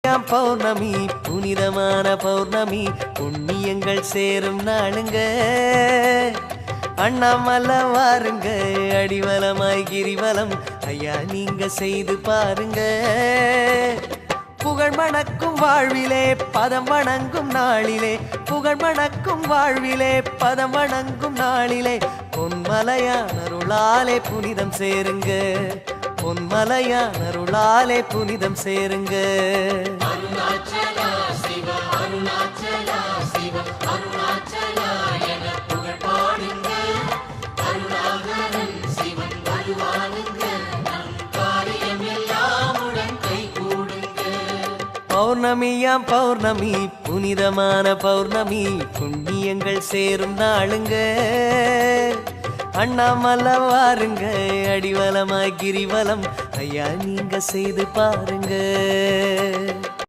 பௌர்ணமியாம் பௌர்ணமி புனிதமான பௌர்ணமி புண்ணியங்கள் சேரும் நாளுங்க அண்ணாமலை வாருங்க அடிவலமாய் கிரிவலம் ஐயா நீங்க செய்து பாருங்க புகழ் மணக்கும் வாழ்விலே பதம் வணங்கும் நாளிலே புகழ் மணக்கும் வாழ்விலே பதம் வணங்கும் நாளிலே பொன்மலையான் அருளாலே புனிதம் சேருங்க பொன்மலையான் அருளாலே புனிதம் சேருங்க பௌர்ணமியாம் பௌர்ணமி புனிதமான பௌர்ணமி புண்ணியங்கள் சேரும் நாளுங்க அண்ணாமலை வாருங்க அடிவலமாய் கிரிவலம் ஐயா நீங்க செய்து பாருங்க